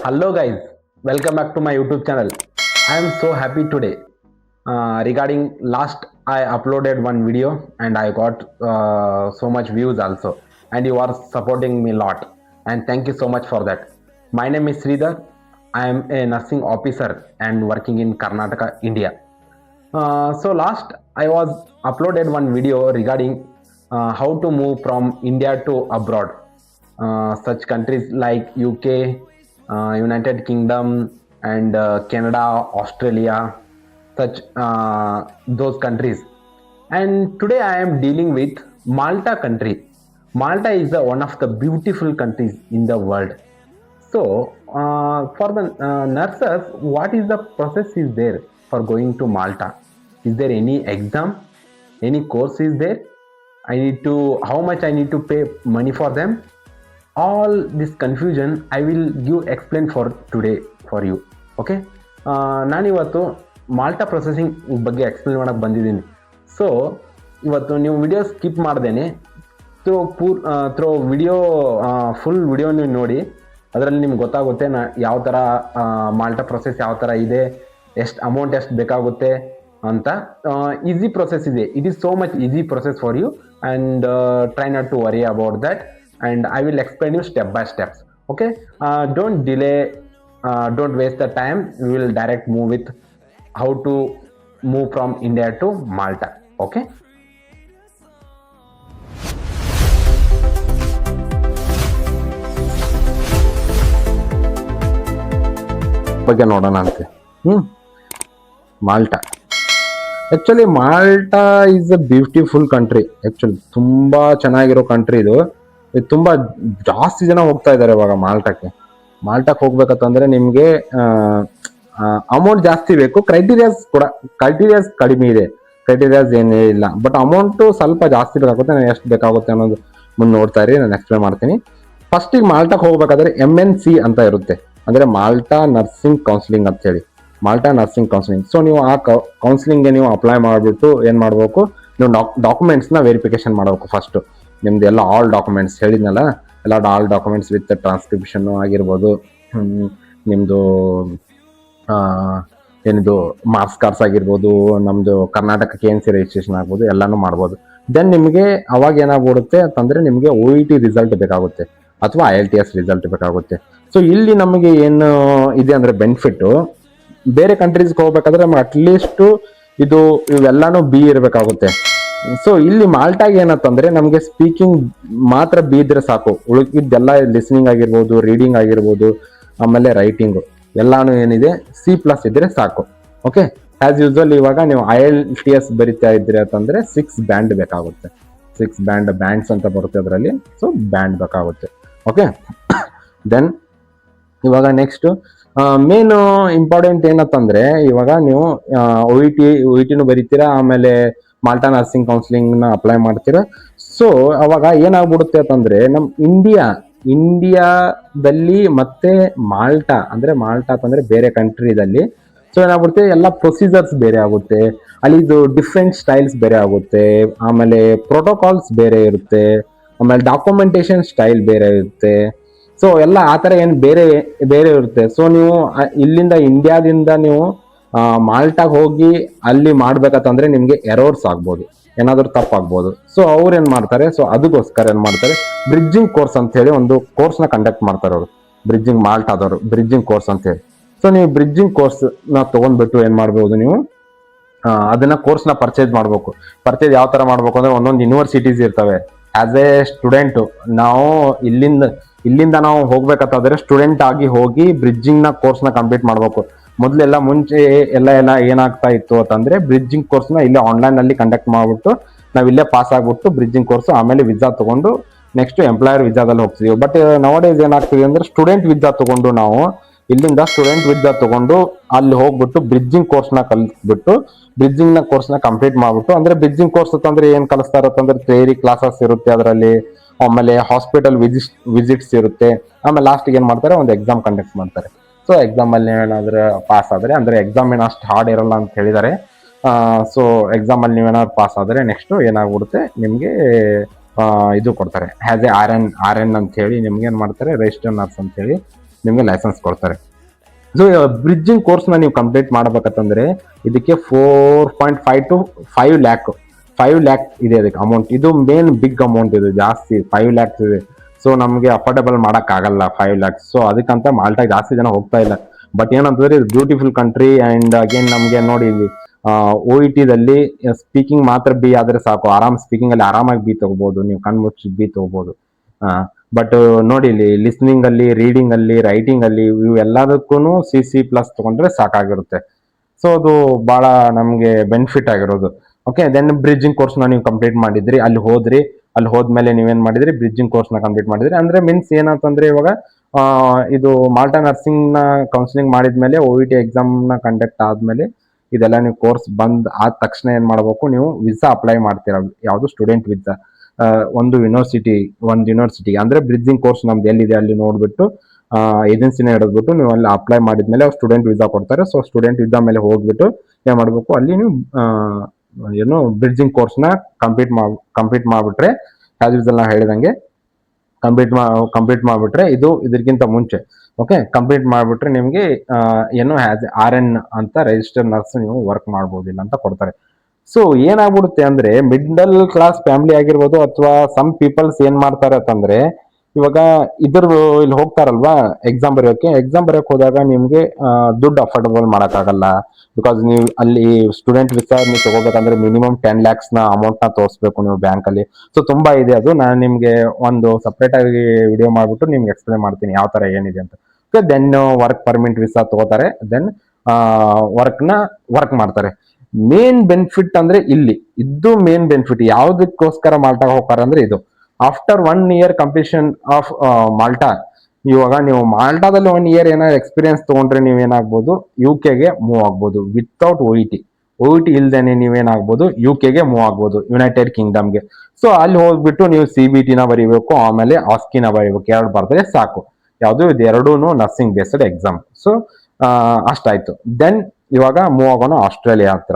Hello guys, welcome back to my YouTube channel. I am so happy today. Regarding last I uploaded one video and I got so much views also, and you are supporting me a lot, and thank you so much for that. My name is Sridhar. I am a nursing officer and working in Karnataka, India. So last I was uploaded one video regarding how to move from India to abroad, such countries like UK, United Kingdom, and Canada, Australia, such those countries. And today I am dealing with Malta country. Malta is one of the beautiful countries in the world. So, for the nurses, what is the process is there for going to Malta? Is there any exam? Any course is there? I need to, how much I need to pay money for them? All this confusion I will give explain for today for you. Okay, ನಾನಿವತ್ತು malt processing ಬಗ್ಗೆ explain ಮಾಡೋಕ್ಕೆ ಬಂದಿದ್ದೀನಿ. So ಇವತ್ತು ನೀವು video skip ಮಾಡ್ದೇನೆ through video full video ನೀವು ನೋಡಿ, ಅದರಲ್ಲಿ ನಿಮ್ಗೆ ಗೊತ್ತಾಗುತ್ತೆ ಯಾವ ಥರ ಮಾಲ್ಟಾ ಪ್ರೊಸೆಸ್ ಯಾವ ಥರ ಇದೆ, ಎಷ್ಟು ಅಮೌಂಟ್ ಎಷ್ಟು ಬೇಕಾಗುತ್ತೆ ಅಂತ. ಈಸಿ ಪ್ರೊಸೆಸ್ ಇದೆ. It is so much easy process for you, and try not to worry about that, and I will explain you step by steps. Okay, don't delay, don't waste the time. We will direct move with how to move from India to Malta. Okay, ಬಗ್ಗೆ ನೋಡೋಣ ಅಂತೆ. Malta actually Malta is a beautiful country. Actually ತುಂಬಾ ಚೆನ್ನಾಗಿರೋ country ಇದು. ತುಂಬಾ ಜಾಸ್ತಿ ಜನ ಹೋಗ್ತಾ ಇದ್ದಾರೆ ಇವಾಗ ಮಾಲ್ಟಾಕ್ ಹೋಗ್ಬೇಕಂತಂದ್ರೆ ನಿಮ್ಗೆ ಅಮೌಂಟ್ ಜಾಸ್ತಿ ಬೇಕು. ಕ್ರೈಟೀರಿಯಾಸ್ ಕಡಿಮೆ ಇದೆ, ಕ್ರೈಟೀರಿಯಾಸ್ ಏನೇ ಇಲ್ಲ, ಬಟ್ ಅಮೌಂಟ್ ಸ್ವಲ್ಪ ಜಾಸ್ತಿ ಬೇಕಾಗುತ್ತೆ. ನಾನು ಎಷ್ಟು ಬೇಕಾಗುತ್ತೆ ಅನ್ನೋದು ಮುಂದೆ ನೋಡ್ತಾ ಇರಿ, ನಾನು ಎಕ್ಸ್ಪ್ಲೇನ್ ಮಾಡ್ತೀನಿ. ಫಸ್ಟಿಗೆ ಮಾಲ್ಟಾಕ್ ಹೋಗ್ಬೇಕಾದ್ರೆ MNC ಅಂತ ಇರುತ್ತೆ, ಅಂದ್ರೆ ಮಾಲ್ಟಾ ನರ್ಸಿಂಗ್ ಕೌನ್ಸಿಲಿಂಗ್ ಅಂತ ಹೇಳಿ, ಮಾಲ್ಟಾ ನರ್ಸಿಂಗ್ ಕೌನ್ಸಿಲಿಂಗ್. ಸೊ ನೀವು ಆ ಕೌನ್ಸಿಲಿಂಗ್ಗೆ ನೀವು ಅಪ್ಲೈ ಮಾಡಿಬಿಟ್ಟು ಏನು ಮಾಡಬೇಕು, ನೀವು ಡಾಕ್ಯುಮೆಂಟ್ಸ್ನ ವೆರಿಫಿಕೇಶನ್ ಮಾಡಬೇಕು. ಫಸ್ಟ್ ನಿಮ್ದು ಎಲ್ಲ ಆಲ್ ಡಾಕ್ಯುಮೆಂಟ್ಸ್ ಹೇಳಿದ್ನಲ್ಲ, ಎಲ್ಲ ಆಲ್ ಡಾಕ್ಯುಮೆಂಟ್ಸ್ ವಿತ್ ಟ್ರಾನ್ಸ್ಕ್ರಿಪ್ಷನ್ ಆಗಿರ್ಬೋದು, ನಿಮ್ಮದು ಏನಿದು ಮಾರ್ಕ್ಸ್ ಕಾರ್ಡ್ಸ್ ಆಗಿರ್ಬೋದು, ನಮ್ಮದು ಕರ್ನಾಟಕ KNC ರಿಜಿಸ್ಟ್ರೇಷನ್ ಆಗ್ಬೋದು, ಎಲ್ಲನೂ ಮಾಡ್ಬೋದು. ದೆನ್ ನಿಮಗೆ ಅವಾಗ ಏನಾಗ್ಬಿಡುತ್ತೆ ಅಂತಂದರೆ ನಿಮಗೆ OET ರಿಸಲ್ಟ್ ಬೇಕಾಗುತ್ತೆ ಅಥವಾ IELTS ರಿಸಲ್ಟ್ ಬೇಕಾಗುತ್ತೆ. ಸೊ ಇಲ್ಲಿ ನಮಗೆ ಏನು ಇದೆ ಅಂದರೆ ಬೆನಿಫಿಟ್ಟು, ಬೇರೆ ಕಂಟ್ರೀಸ್ಗೆ ಹೋಗ್ಬೇಕಾದ್ರೆ ನಮ್ಗೆ ಅಟ್ಲೀಸ್ಟು ಇವೆಲ್ಲಾನು B ಇರಬೇಕಾಗುತ್ತೆ. ಸೊ ಇಲ್ಲಿ ಮಾಲ್ಟಾಗೆ ಏನಂತಂದ್ರೆ ನಮಗೆ ಸ್ಪೀಕಿಂಗ್ ಮಾತ್ರ B ಇದ್ರೆ ಸಾಕು, ಉಳಿದಿದ್ದೆಲ್ಲ ಲಿಸ್ನಿಂಗ್ ಆಗಿರ್ಬೋದು, ರೀಡಿಂಗ್ ಆಗಿರ್ಬೋದು, ಆಮೇಲೆ ರೈಟಿಂಗು ಎಲ್ಲಾನು ಏನಿದೆ C+ ಇದ್ರೆ ಸಾಕು. ಓಕೆ, ಆಸ್ ಯೂಸ್ವಲ್ ಇವಾಗ ನೀವು IELTS ಬರಿತಾ ಇದ್ರೆ ಅಂತಂದ್ರೆ 6 ಬ್ಯಾಂಡ್ ಬೇಕಾಗುತ್ತೆ. 6 ಬ್ಯಾಂಡ್ಸ್ ಅಂತ ಬರುತ್ತೆ ಅದರಲ್ಲಿ. ಸೊ ಬ್ಯಾಂಡ್ ಬೇಕಾಗುತ್ತೆ. ಓಕೆ, ದೆನ್ ಇವಾಗ ನೆಕ್ಸ್ಟ್ ಮೇನ್ ಇಂಪಾರ್ಟೆಂಟ್ ಏನಂತಂದ್ರೆ, ಇವಾಗ ನೀವು OET ಬರೀತೀರಾ, ಆಮೇಲೆ ಮಾಲ್ಟಾ ನರ್ಸಿಂಗ್ ಕೌನ್ಸಿಲಿಂಗ್ನ ಅಪ್ಲೈ ಮಾಡ್ತೀರಾ. ಸೊ ಅವಾಗ ಏನಾಗ್ಬಿಡುತ್ತೆ ಅಂತಂದ್ರೆ, ನಮ್ಮ ಇಂಡಿಯಾದಲ್ಲಿ ಮತ್ತೆ ಮಾಲ್ಟಾ ಅಂತಂದ್ರೆ ಬೇರೆ ಕಂಟ್ರಿದಲ್ಲಿ, ಸೊ ಏನಾಗ್ಬಿಡುತ್ತೆ, ಎಲ್ಲ ಪ್ರೊಸೀಜರ್ಸ್ ಬೇರೆ ಆಗುತ್ತೆ, ಅಲ್ಲಿ ಡಿಫ್ರೆಂಟ್ ಸ್ಟೈಲ್ಸ್ ಬೇರೆ ಆಗುತ್ತೆ, ಆಮೇಲೆ ಪ್ರೋಟೋಕಾಲ್ಸ್ ಬೇರೆ ಇರುತ್ತೆ, ಆಮೇಲೆ ಡಾಕ್ಯುಮೆಂಟೇಶನ್ ಸ್ಟೈಲ್ ಬೇರೆ ಇರುತ್ತೆ. ಸೊ ಎಲ್ಲ ಆ ಥರ ಏನು ಬೇರೆ ಇರುತ್ತೆ. ಸೊ ನೀವು ಇಲ್ಲಿಂದ ಇಂಡಿಯಾದಿಂದ ನೀವು ಮಾಲ್ಟಾಗ್ ಹೋಗಿ ಅಲ್ಲಿ ಮಾಡ್ಬೇಕಂತಂದ್ರೆ ನಿಮ್ಗೆ ಎರರ್ಸ್ ಆಗ್ಬೋದು, ಏನಾದರೂ ತಪ್ಪಾಗ್ಬೋದು. ಸೊ ಅವ್ರು ಏನ್ ಮಾಡ್ತಾರೆ, ಸೊ ಅದಕ್ಕೋಸ್ಕರ ಏನ್ ಮಾಡ್ತಾರೆ, ಬ್ರಿಡ್ಜಿಂಗ್ ಕೋರ್ಸ್ ಅಂತ ಹೇಳಿ ಒಂದು ಕೋರ್ಸ್ನ ಕಂಡಕ್ಟ್ ಮಾಡ್ತಾರೆ ಅವರು, ಮಾಲ್ಟಾದವರು ಬ್ರಿಡ್ಜಿಂಗ್ ಕೋರ್ಸ್ ಅಂತ ಹೇಳಿ. ಸೊ ನೀವು ಬ್ರಿಡ್ಜಿಂಗ್ ಕೋರ್ಸ್ ನ ತಗೊಂಡ್ಬಿಟ್ಟು ಏನ್ ಮಾಡ್ಬೋದು, ನೀವು ಅದನ್ನ ಕೋರ್ಸ್ನ ಪರ್ಚೇಸ್ ಮಾಡ್ಬೇಕು. ಪರ್ಚೇಸ್ ಯಾವ ತರ ಮಾಡ್ಬೇಕು ಅಂದ್ರೆ, ಒಂದೊಂದು ಯೂನಿವರ್ಸಿಟೀಸ್ ಇರ್ತವೆ. ಆಸ್ ಎ ಸ್ಟೂಡೆಂಟ್ ನಾವು ಇಲ್ಲಿಂದ ನಾವು ಹೋಗ್ಬೇಕಂತಂದ್ರೆ ಸ್ಟೂಡೆಂಟ್ ಆಗಿ ಹೋಗಿ ಬ್ರಿಡ್ಜಿಂಗ್ ನ ಕೋರ್ಸ್ನ ಕಂಪ್ಲೀಟ್ ಮಾಡ್ಬೇಕು. ಮೊದಲೆಲ್ಲ ಮುಂಚೆ ಎಲ್ಲ ಏನಾಗ್ತಾ ಇತ್ತು ಅಂತಂದ್ರೆ, ಬ್ರಿಡ್ಜಿಂಗ್ ಕೋರ್ಸ್ನ ಇಲ್ಲೇ ಆನ್ಲೈನ್ ಅಲ್ಲಿ ಕಂಡಕ್ಟ್ ಮಾಡ್ಬಿಟ್ಟು ನಾವು ಇಲ್ಲೇ ಪಾಸ್ ಆಗ್ಬಿಟ್ಟು ಬ್ರಿಡ್ಜಿಂಗ್ ಕೋರ್ಸ್, ಆಮೇಲೆ ವಿಸಾ ತಗೊಂಡು ನೆಕ್ಸ್ಟ್ ಎಂಪ್ಲಾಯರ್ ವಿಸಾದಲ್ಲಿ ಹೋಗ್ತೀವಿ. ಬಟ್ ನವಡೇಸ್ ಏನಾಗ್ತೀವಿ ಅಂದ್ರೆ, ಸ್ಟೂಡೆಂಟ್ ವಿಸಾ ತಗೊಂಡು ನಾವು ಇಲ್ಲಿಂದ ಸ್ಟೂಡೆಂಟ್ ವಿಸಾ ತಗೊಂಡು ಅಲ್ಲಿ ಹೋಗ್ಬಿಟ್ಟು ಬ್ರಿಡ್ಜಿಂಗ್ ಕೋರ್ಸ್ನ ಕಲಿಸ್ಬಿಟ್ಟು ಬ್ರಿಡ್ಜಿಂಗ್ ನ ಕೋರ್ಸ್ನ ಕಂಪ್ಲೀಟ್ ಮಾಡ್ಬಿಟ್ಟು, ಅಂದ್ರೆ ಬ್ರಿಡ್ಜಿಂಗ್ ಕೋರ್ಸ್ ಅಂತಂದ್ರೆ ಏನ್ ಕಲಿಸ್ತಾ ಇರುತ್ತಂದ್ರೆ, ಥಿಯರಿ ಕ್ಲಾಸಸ್ ಇರುತ್ತೆ ಅದರಲ್ಲಿ, ಆಮೇಲೆ ಹಾಸ್ಪಿಟಲ್ ವಿಸಿಟ್ಸ್ ಇರುತ್ತೆ, ಆಮೇಲೆ ಲಾಸ್ಟ್ಗೆ ಏನ್ ಮಾಡ್ತಾರೆ, ಒಂದು ಎಕ್ಸಾಮ್ ಕಂಡಕ್ಟ್ ಮಾಡ್ತಾರೆ. ಸೊ ಎಕ್ಸಾಮ್ ಅಲ್ಲಿ ಏನಾದ್ರೆ ಪಾಸ್ ಆದ್ರೆ, ಅಂದ್ರೆ ಎಕ್ಸಾಮ್ ಏನು ಅಷ್ಟು ಹಾರ್ಡ್ ಇರಲ್ಲ ಅಂತ ಹೇಳಿದ್ದಾರೆ. ಸೊ ಎಕ್ಸಾಮ್ ಅಲ್ಲಿ ನೀವೇನಾದ್ರು ಪಾಸ್ ಆದ್ರೆ ನೆಕ್ಸ್ಟ್ ಏನಾಗ್ಬಿಡುತ್ತೆ, ನಿಮ್ಗೆ ಇದು ಕೊಡ್ತಾರೆ, ಆಸ್ ಎ RN ಅಂತ ಹೇಳಿ ನಿಮ್ಗೆ ಏನ್ ಮಾಡ್ತಾರೆ, ರಿಜಿಸ್ಟರ್ ನರ್ಸ್ ಅಂತ ಹೇಳಿ ನಿಮಗೆ ಲೈಸೆನ್ಸ್ ಕೊಡ್ತಾರೆ. ಸೊ ಬ್ರಿಡ್ಜಿಂಗ್ ಕೋರ್ಸ್ನ ನೀವು ಕಂಪ್ಲೀಟ್ ಮಾಡ್ಬೇಕಂತಂದ್ರೆ ಇದಕ್ಕೆ 4.5 to 5 lakh 5 lakh ಇದೆ ಅದಕ್ಕೆ ಅಮೌಂಟ್. ಇದು ಮೇನ್ ಬಿಗ್ ಅಮೌಂಟ್, ಇದು ಜಾಸ್ತಿ 5 lakhs ಇದೆ. ಸೊ ನಮಗೆ ಅಫೋರ್ಡಬಲ್ ಆಗಲ್ಲ 5 lakhs. ಸೊ ಅದಕ್ಕಂತ ಮಾಲ್ಟಾ ಜಾಸ್ತಿ ಜನ ಹೋಗ್ತಾ ಇಲ್ಲ. ಬಟ್ ಏನಂತಂದ್ರೆ ಇದು ಬ್ಯೂಟಿಫುಲ್ ಕಂಟ್ರಿ. ಅಂಡ್ ಅಗೇನ್ ನಮಗೆ ನೋಡಿ ಇಲ್ಲಿ ಒ ಇ ಟಿದಲ್ಲಿ ಸ್ಪೀಕಿಂಗ್ ಮಾತ್ರ ಬಿ ಆದ್ರೆ ಸಾಕು, ಸ್ಪೀಕಿಂಗ್ ಅಲ್ಲಿ ಆರಾಮಾಗಿ ಬಿ ತಗೋಬಹುದು, ನೀವು ಕಣ್ಮುಚ್ಚಿ ಬಿ ತಗೋಬಹುದು. ಬಟ್ ನೋಡಿ ಇಲ್ಲಿ ಲಿಸ್ನಿಂಗ್ ಅಲ್ಲಿ, ರೀಡಿಂಗ್ ಅಲ್ಲಿ, ರೈಟಿಂಗ್ ಅಲ್ಲಿ ಇವೆಲ್ಲದಕ್ಕೂ C++ ತಗೊಂಡ್ರೆ ಸಾಕಾಗಿರುತ್ತೆ. ಸೊ ಅದು ಬಹಳ ನಮಗೆ ಬೆನಿಫಿಟ್ ಆಗಿರೋದು. ಓಕೆ, ದೆನ್ ಬ್ರಿಡ್ಜಿಂಗ್ ಕೋರ್ಸ್ನ ನೀವು ಕಂಪ್ಲೀಟ್ ಮಾಡಿದ್ರಿ, ಅಲ್ಲಿ ಹೋದ್ಮೇಲೆ ನೀವೇನ್ ಮಾಡಿದ್ರಿ, ಬ್ರಿಡ್ಜಿಂಗ್ ಕೋರ್ಸ್ನ ಕಂಪ್ಲೀಟ್ ಮಾಡಿದ್ರಿ. ಅಂದ್ರೆ ಮೀನ್ಸ್ ಏನಂತಂದ್ರೆ ಇವಾಗ ಇದು ಮಾಲ್ಟಾ ನರ್ಸಿಂಗ್ ನ ಕೌನ್ಸಿಲಿಂಗ್ ಮಾಡಿದ್ಮೇಲೆ OET ಎಕ್ಸಾಮ್ ನ ಕಂಡಕ್ಟ್ ಆದ್ಮೇಲೆ ಇದೆಲ್ಲ ನೀವು ಕೋರ್ಸ್ ಬಂದ್ ಆದ ತಕ್ಷಣ ಏನ್ ಮಾಡ್ಬೇಕು, ನೀವು ವಿಸಾ ಅಪ್ಲೈ ಮಾಡ್ತೀರಾ. ಯಾವುದು ಸ್ಟೂಡೆಂಟ್ ವಿಸಾ. ಒಂದು ಯೂನಿವರ್ಸಿಟಿ ಅಂದ್ರೆ ಬ್ರಿಡ್ಜಿಂಗ್ ಕೋರ್ಸ್ ನಮ್ದು ಎಲ್ಲಿದೆ ಅಲ್ಲಿ ನೋಡ್ಬಿಟ್ಟು ಏಜೆನ್ಸಿನ ಹಿಡಿದ್ಬಿಟ್ಟು ನೀವು ಅಲ್ಲಿ ಅಪ್ಲೈ ಮಾಡಿದ್ಮೇಲೆ ಅವ್ರು ಸ್ಟೂಡೆಂಟ್ ವಿಸಾ ಕೊಡ್ತಾರೆ. ಸೊ ಸ್ಟೂಡೆಂಟ್ ವಿಸಾ ಮೇಲೆ ಹೋಗ್ಬಿಟ್ಟು ಏನ್ ಮಾಡ್ಬೇಕು, ಅಲ್ಲಿ ನೀವು ಏನು ಬ್ರಿಡ್ಜಿಂಗ್ ಕೋರ್ಸ್ನ ಕಂಪ್ಲೀಟ್ ಮಾಡ್ಬಿಟ್ರೆ, ಆಸ್ ಯೂಸಲ್ ನಾ ಹೇಳಿದಂಗೆ ಕಂಪ್ಲೀಟ್ ಮಾಡ್ಬಿಟ್ರೆ ಇದಕ್ಕಿಂತ ಮುಂಚೆ ಓಕೆ ಕಂಪ್ಲೀಟ್ ಮಾಡ್ಬಿಟ್ರೆ ನಿಮಗೆ ಏನು RN ಅಂತ ರಿಜಿಸ್ಟರ್ ನರ್ಸ್ ನೀವು ವರ್ಕ್ ಮಾಡ್ಬೋದಿಲ್ಲ ಅಂತ ಕೊಡ್ತಾರೆ. ಸೊ ಏನಾಗ್ಬಿಡುತ್ತೆ ಅಂದ್ರೆ ಮಿಡಲ್ ಕ್ಲಾಸ್ ಫ್ಯಾಮಿಲಿ ಆಗಿರ್ಬೋದು ಅಥವಾ ಸಮ್ ಪೀಪಲ್ಸ್ ಏನ್ ಮಾಡ್ತಾರೆ ಅಂತಂದ್ರೆ ಇವಾಗ ಇಲ್ಲಿ ಹೋಗ್ತಾರಲ್ವಾ ಎಕ್ಸಾಮ್ ಬರೆಯೋಕೆ ಹೋದಾಗ ನಿಮ್ಗೆ ದುಡ್ಡು ಅಫೋರ್ಡಬಲ್ ಮಾಡಕ್ಕಾಗಲ್ಲ. ಬಿಕಾಸ್ ನೀವು ಅಲ್ಲಿ ಸ್ಟೂಡೆಂಟ್ ವಿಸಾ ನೀವು ತಗೋಬೇಕಂದ್ರೆ ಮಿನಿಮಮ್ 10 lakhs ನ ಅಮೌಂಟ್ ನ ತೋರಿಸ್ಬೇಕು ನೀವು ಬ್ಯಾಂಕ್ ಅಲ್ಲಿ. ಸೊ ತುಂಬಾ ಇದೆ ಅದು. ನಾನು ನಿಮ್ಗೆ ಒಂದು ಸಪ್ರೇಟ್ ಆಗಿ ವಿಡಿಯೋ ಮಾಡ್ಬಿಟ್ಟು ನಿಮ್ಗೆ ಎಕ್ಸ್ಪ್ಲೇನ್ ಮಾಡ್ತೀನಿ ಯಾವ ತರ ಏನಿದೆ ಅಂತ. ದೆನ್ ವರ್ಕ್ ಪರ್ಮಿಟ್ ವಿಸಾ ತಗೋತಾರೆ, ದೆನ್ ವರ್ಕ್ ಮಾಡ್ತಾರೆ. ಮೇನ್ ಬೆನಿಫಿಟ್ ಅಂದ್ರೆ ಮೇನ್ ಬೆನಿಫಿಟ್ ಯಾವ್ದಕ್ಕೋಸ್ಕರ ಮಾಲ್ಟಾ ಹೋಗ್ತಾರೆ ಅಂದ್ರೆ ಇದು. After 1 year completion of Malta, ಇವಾಗ ನೀವು ಮಾಲ್ಟಾದಲ್ಲಿ 1 year ಏನಾದ್ರು ಎಕ್ಸ್ಪೀರಿಯನ್ಸ್ ತಗೊಂಡ್ರೆ ನೀವೇನಾಗ್ಬೋದು, UK ಮೂವ್ ಆಗ್ಬೋದು ವಿತೌಟ್ OET ಇಲ್ದೇನೆ ನೀವೇನಾಗ್ಬೋದು UK ಮೂವ್ ಆಗ್ಬೋದು, ಯುನೈಟೆಡ್ ಕಿಂಗ್ಡಮ್ಗೆ. ಸೊ ಅಲ್ಲಿ ಹೋಗ್ಬಿಟ್ಟು ನೀವು CBT ನ ಬರೀಬೇಕು, ಆಮೇಲೆ ಆಸ್ಕಿನ ಬರೀಬೇಕು, 2 ಬರ್ದ್ರೆ ಸಾಕು. ಯಾವುದು ಇದೆರಡೂ ನರ್ಸಿಂಗ್ ಬೇಸ್ಡ್ ಎಕ್ಸಾಮ್. ಸೊ ಅಷ್ಟಾಯ್ತು. ದೆನ್ ಇವಾಗ ಮೂವ್ ಆಗೋಣ ಆಸ್ಟ್ರೇಲಿಯಾ ಹತ್ರ.